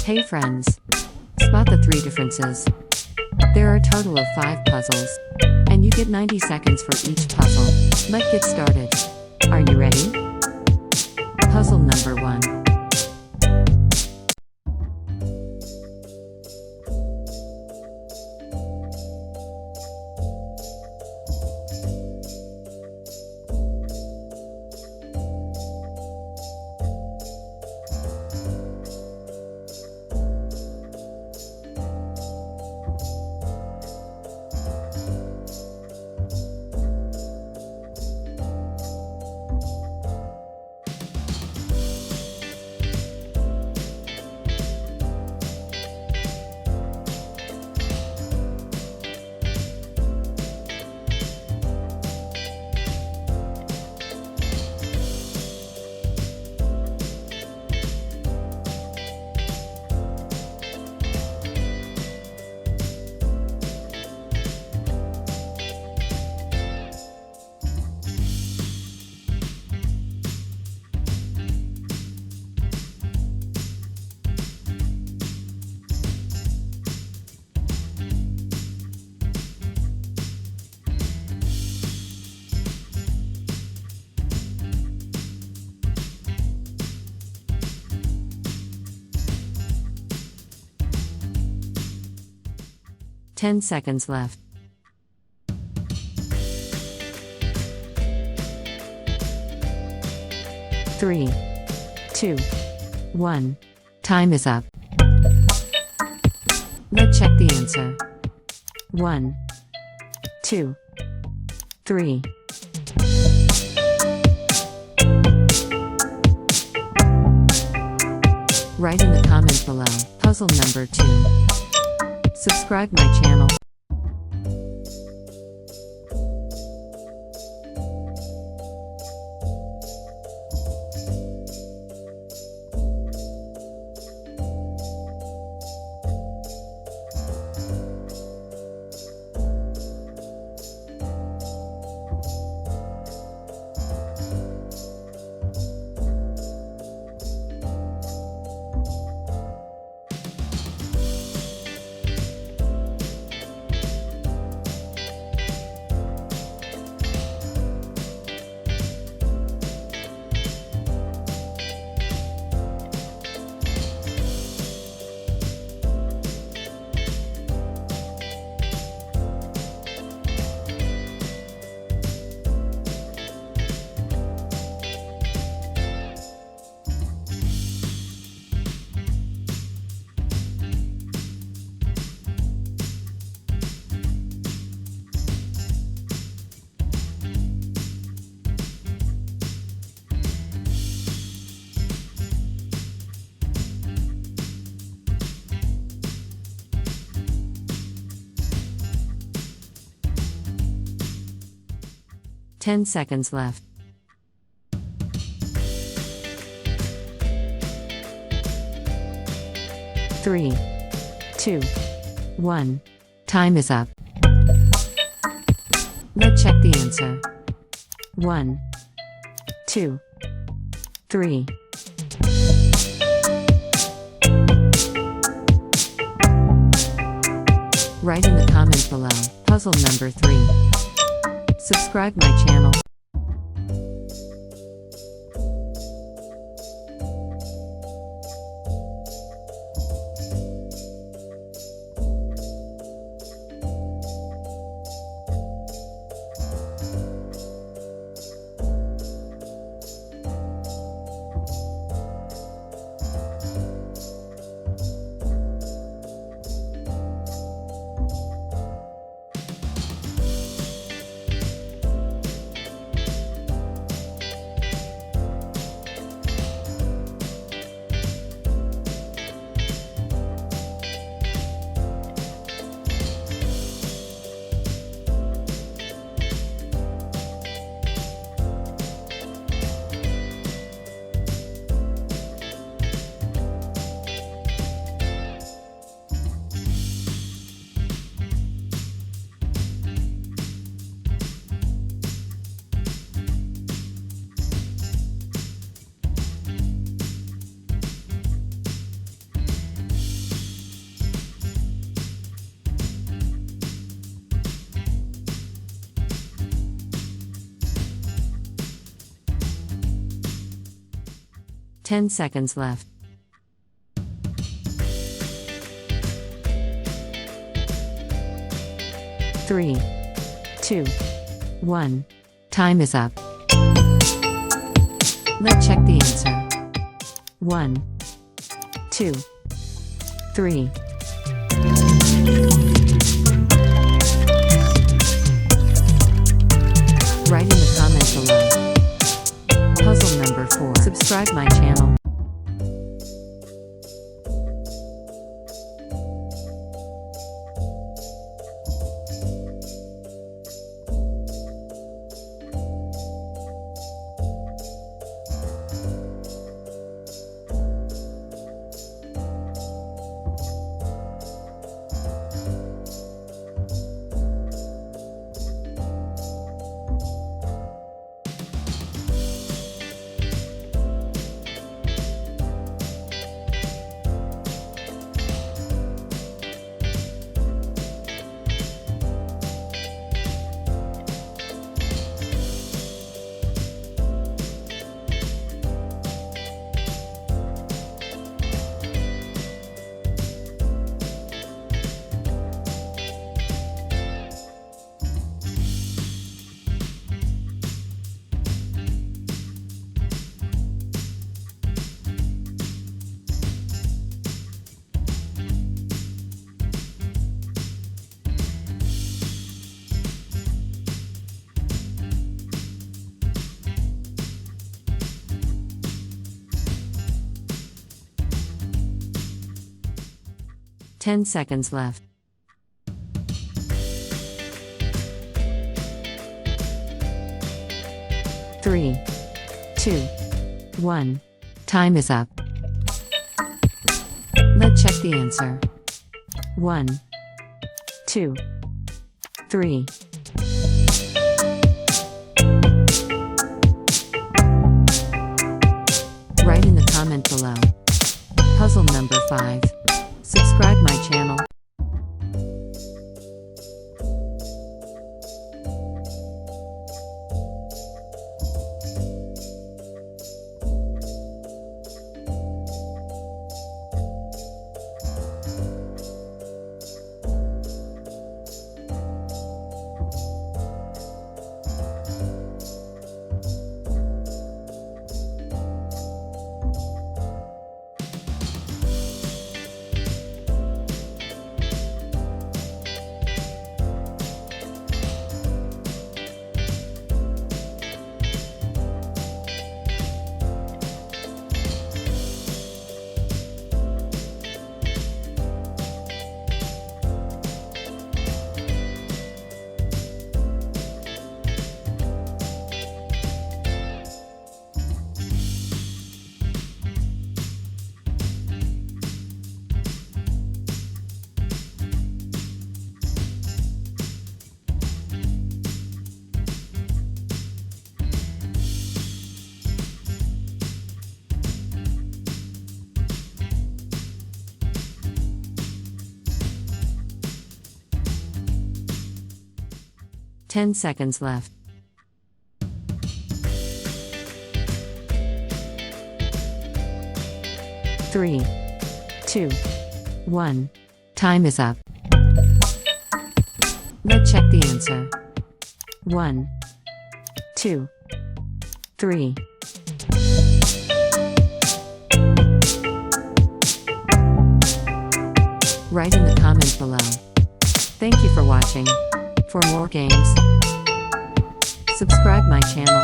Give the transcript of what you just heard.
Hey friends! Spot the 3 differences. There are a total of 5 puzzles, and you get 90 seconds for each puzzle. Let's get started. Are you ready? Puzzle number 1. Ten seconds left. Three, 2, 1. Time is up. Let's check the answer. 1, 2, 3. Write in the comments below, puzzle number 2. Subscribe my channel. Ten seconds left. 3, 2, 1. Time is up. Let's check the answer. 1, 2, 3. Write in the comments below, puzzle number 3. Subscribe my channel. 10 seconds left. 3, 2, 1. Time is up. Let's check the answer. 1, 2, 3. Write in the comments below. Puzzle number 4. Subscribe my channel. Ten seconds left. 3, 2, 1. Time is up. Let's check the answer. 1, 2, 3. Write in the comment below. Puzzle number 5. Subscribe my channel. Ten seconds left. 3, 2, 1. Time is up. Let's check the answer. 1, 2, 3. Write in the comments below. Thank you for watching. For more games, subscribe my channel.